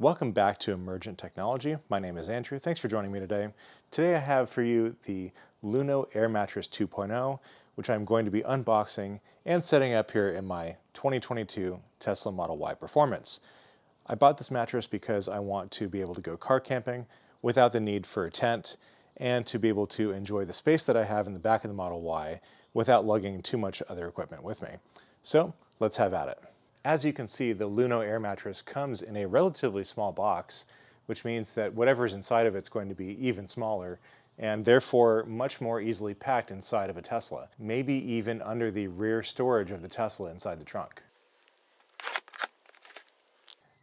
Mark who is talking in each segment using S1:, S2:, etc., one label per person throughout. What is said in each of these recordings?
S1: Welcome back to Emergent Technology. My name is Andrew. Thanks for joining me today. Today I have for you the Luno Air Mattress 2.0, which I'm going to be unboxing and setting up here in my 2022 Tesla Model Y Performance. I bought this mattress because I want to be able to go car camping without the need for a tent and to be able to enjoy the space that I have in the back of the Model Y without lugging too much other equipment with me. So let's have at it. As you can see, the Luno Air Mattress comes in a relatively small box, which means that whatever's inside of it's going to be even smaller and therefore much more easily packed inside of a Tesla, maybe even under the rear storage of the Tesla inside the trunk.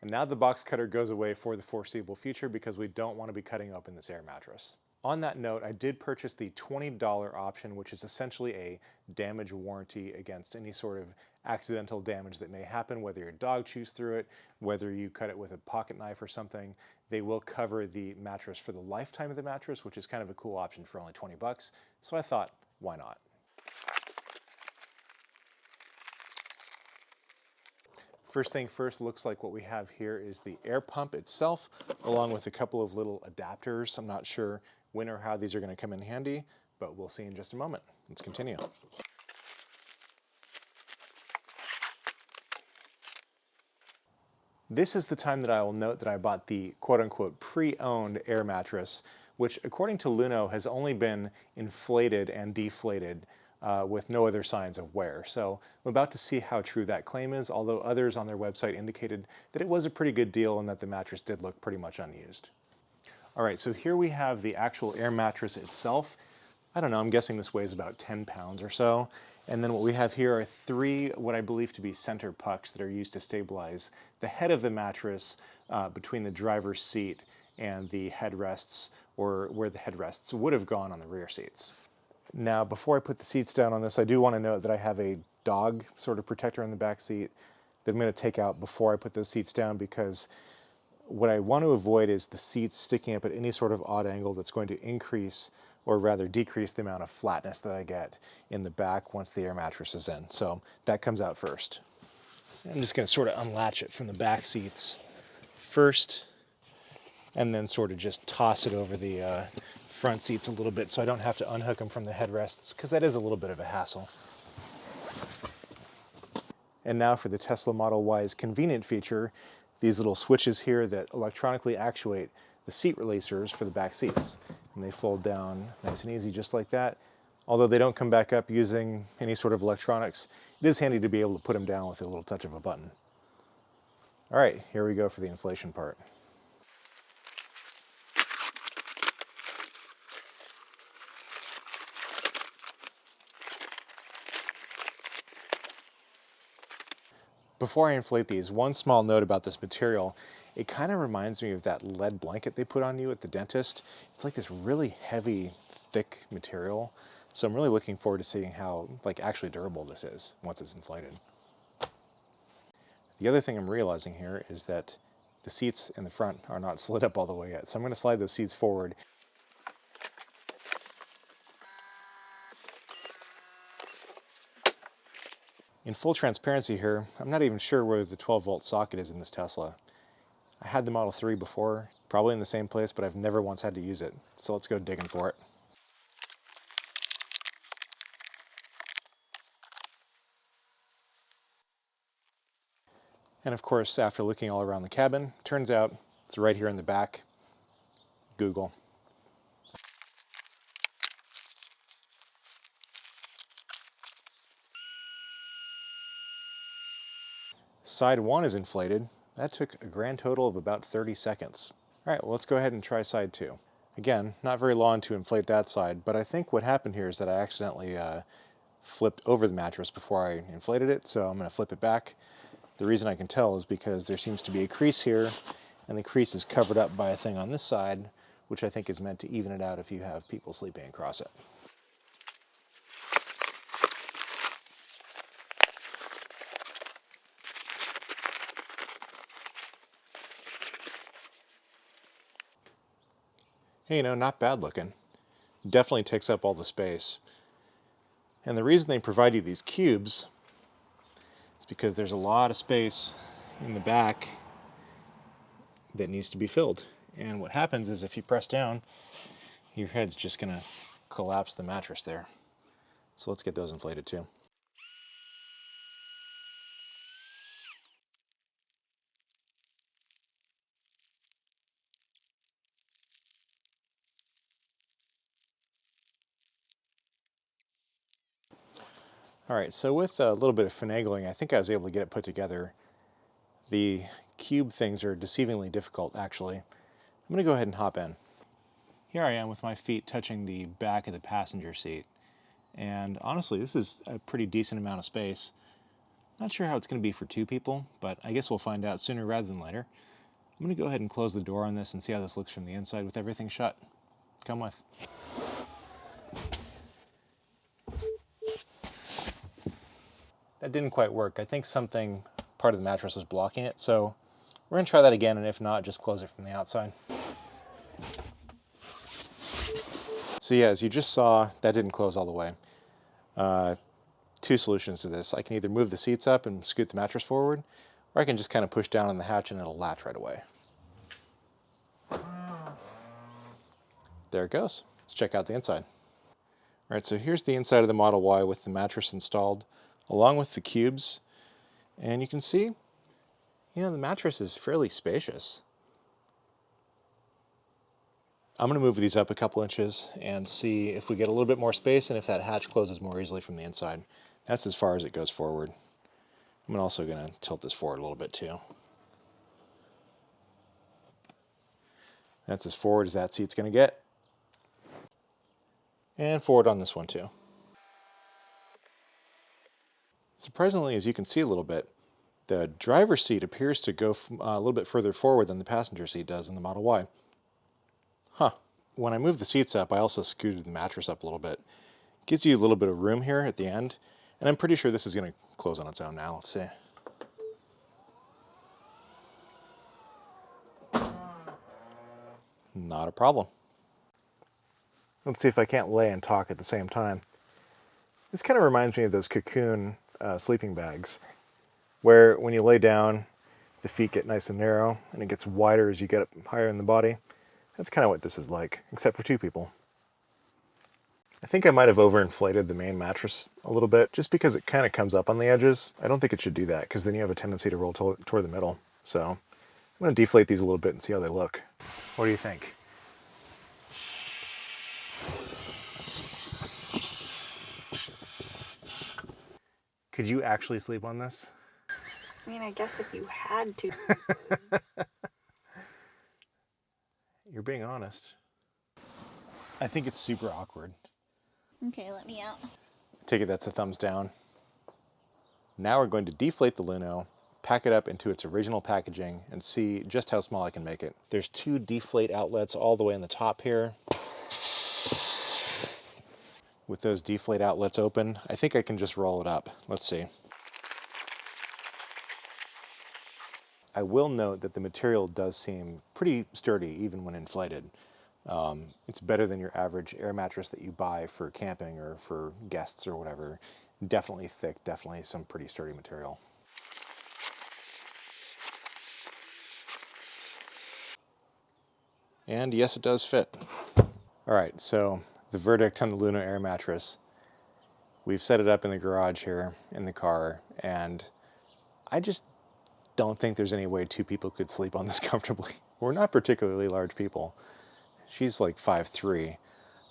S1: And now the box cutter goes away for the foreseeable future because we don't want to be cutting open this air mattress. On that note, I did purchase the $20 option, which is essentially a damage warranty against any sort of accidental damage that may happen, whether your dog chews through it, whether you cut it with a pocket knife or something. They will cover the mattress for the lifetime of the mattress, which is kind of a cool option for only 20 bucks. So I thought, why not? First thing first, looks like what we have here is the air pump itself, along with a couple of little adapters. I'm not sure when or how these are going to come in handy, but we'll see in just a moment. Let's continue. This is the time that I will note that I bought the quote-unquote pre-owned air mattress, which according to Luno has only been inflated and deflated with no other signs of wear. So I'm about to see how true that claim is, although others on their website indicated that it was a pretty good deal and that the mattress did look pretty much unused. All right, so here we have the actual air mattress itself. I don't know, I'm guessing this weighs about 10 pounds or so. And then what we have here are three what I believe to be center pucks that are used to stabilize the head of the mattress between the driver's seat and the headrests, or where the headrests would have gone on the rear seats. Now, before I put the seats down on this, I do want to note that I have a dog sort of protector in the back seat that I'm going to take out before I put those seats down, because what I want to avoid is the seats sticking up at any sort of odd angle that's going to increase or rather decrease the amount of flatness that I get in the back once the air mattress is in. So that comes out first. I'm just going to sort of unlatch it from the back seats first and then sort of just toss it over the front seats a little bit so I don't have to unhook them from the headrests, because that is a little bit of a hassle. And now for the Tesla Model Y's convenient feature, these little switches here that electronically actuate the seat releasers for the back seats. And they fold down nice and easy just like that. Although they don't come back up using any sort of electronics, it is handy to be able to put them down with a little touch of a button. All right, here we go for the inflation part. Before I inflate these, one small note about this material. It kind of reminds me of that lead blanket they put on you at the dentist. It's like this really heavy, thick material. So I'm really looking forward to seeing how actually durable this is once it's inflated. The other thing I'm realizing here is that the seats in the front are not slid up all the way yet. So I'm going to slide those seats forward. In full transparency here, I'm not even sure where the 12-volt socket is in this Tesla. I had the Model 3 before, probably in the same place, but I've never once had to use it. So let's go digging for it. And of course, after looking all around the cabin, turns out it's right here in the back. Google. Side 1 is inflated. That took a grand total of about 30 seconds. All right, well, let's go ahead and try side 2. Again, not very long to inflate that side, but I think what happened here is that I accidentally flipped over the mattress before I inflated it, so I'm going to flip it back. The reason I can tell is because there seems to be a crease here, and the crease is covered up by a thing on this side, which I think is meant to even it out if you have people sleeping across it. Hey, you know, not bad looking. Definitely takes up all the space. And the reason they provide you these cubes is because there's a lot of space in the back that needs to be filled. And what happens is if you press down, your head's just going to collapse the mattress there. So let's get those inflated too. All right, so with a little bit of finagling, I think I was able to get it put together. The cube things are deceivingly difficult, actually. I'm going to go ahead and hop in. Here I am with my feet touching the back of the passenger seat. And honestly, this is a pretty decent amount of space. Not sure how it's going to be for two people, but I guess we'll find out sooner rather than later. I'm going to go ahead and close the door on this and see how this looks from the inside with everything shut. Come with. That didn't quite work. I think part of the mattress was blocking it, so we're going to try that again, and if not, just close it from the outside. So yeah, as you just saw, that didn't close all the way. Two solutions to this. I can either move the seats up and scoot the mattress forward, or I can just kind of push down on the hatch and it'll latch right away. There it goes. Let's check out the inside. All right, so here's the inside of the Model Y with the mattress installed, along with the cubes. And you can see, the mattress is fairly spacious. I'm going to move these up a couple inches and see if we get a little bit more space and if that hatch closes more easily from the inside. That's as far as it goes forward. I'm also going to tilt this forward a little bit too. That's as forward as that seat's going to get. And forward on this one too. Surprisingly, as you can see a little bit, the driver's seat appears to go a little bit further forward than the passenger seat does in the Model Y. Huh. When I move the seats up, I also scooted the mattress up a little bit. Gives you a little bit of room here at the end, and I'm pretty sure this is going to close on its own now. Let's see. Not a problem. Let's see if I can't lay and talk at the same time. This kind of reminds me of those cocoon sleeping bags, where when you lay down, the feet get nice and narrow, and it gets wider as you get up higher in the body. That's kind of what this is like, except for two people. I think I might have overinflated the main mattress a little bit, just because it kind of comes up on the edges. I don't think it should do that, because then you have a tendency to roll toward the middle. So I'm going to deflate these a little bit and see how they look. What do you think? Could you actually sleep on this?
S2: I mean, I guess if you had to.
S1: You're being honest. I think it's super awkward.
S2: Okay, let me out.
S1: Take it that's a thumbs down. Now we're going to deflate the Luno, pack it up into its original packaging, and see just how small I can make it. There's two deflate outlets all the way on the top here. With those deflate outlets open, I think I can just roll it up. Let's see. I will note that the material does seem pretty sturdy even when inflated. It's better than your average air mattress that you buy for camping or for guests or whatever. Definitely thick, definitely some pretty sturdy material. And yes, it does fit. All right, so the verdict on the Luno air mattress. We've set it up in the garage here in the car, and I just don't think there's any way two people could sleep on this comfortably. We're not particularly large people. She's like 5'3",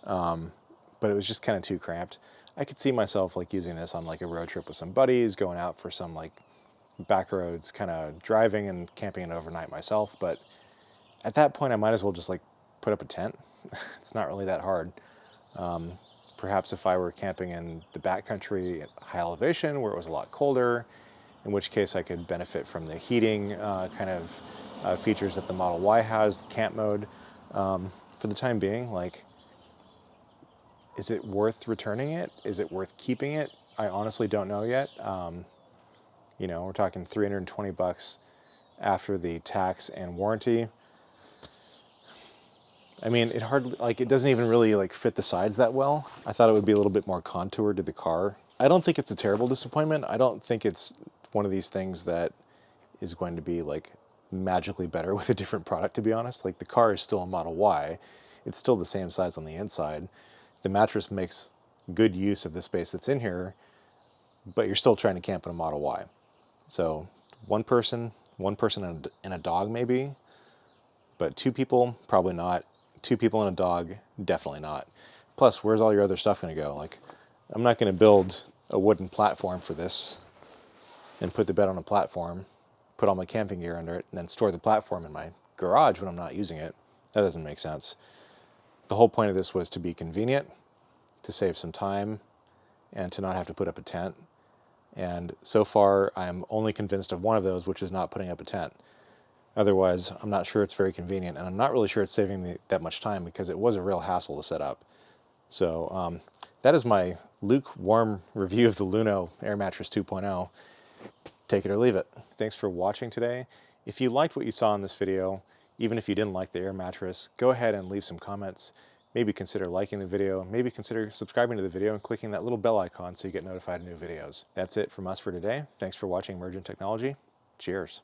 S1: but it was just kind of too cramped. I could see myself like using this on like a road trip with some buddies, going out for some like back roads, kind of driving and camping it overnight myself. But at that point, I might as well just like put up a tent. It's not really that hard. Perhaps if I were camping in the backcountry at high elevation where it was a lot colder, in which case I could benefit from the heating kind of features that the Model Y has, the camp mode. For the time being, like, is it worth returning it? Is it worth keeping it? I honestly don't know yet. We're talking $320 after the tax and warranty. I mean, it doesn't even really like fit the sides that well. I thought it would be a little bit more contoured to the car. I don't think it's a terrible disappointment. I don't think it's one of these things that is going to be like magically better with a different product, to be honest. Like, the car is still a Model Y. It's still the same size on the inside. The mattress makes good use of the space that's in here, but you're still trying to camp in a Model Y. So one person and a dog maybe, but two people, probably not. Two people and a dog, definitely not. Plus, where's all your other stuff going to go? Like, I'm not going to build a wooden platform for this and put the bed on a platform, put all my camping gear under it, and then store the platform in my garage when I'm not using it. That doesn't make sense. The whole point of this was to be convenient, to save some time, and to not have to put up a tent. And so far, I'm only convinced of one of those, which is not putting up a tent. Otherwise, I'm not sure it's very convenient, and I'm not really sure it's saving me that much time because it was a real hassle to set up. So that is my lukewarm review of the Luno Air Mattress 2.0. Take it or leave it. Thanks for watching today. If you liked what you saw in this video, even if you didn't like the Air Mattress, go ahead and leave some comments. Maybe consider liking the video, maybe consider subscribing to the video and clicking that little bell icon so you get notified of new videos. That's it from us for today. Thanks for watching Emergent Technology. Cheers.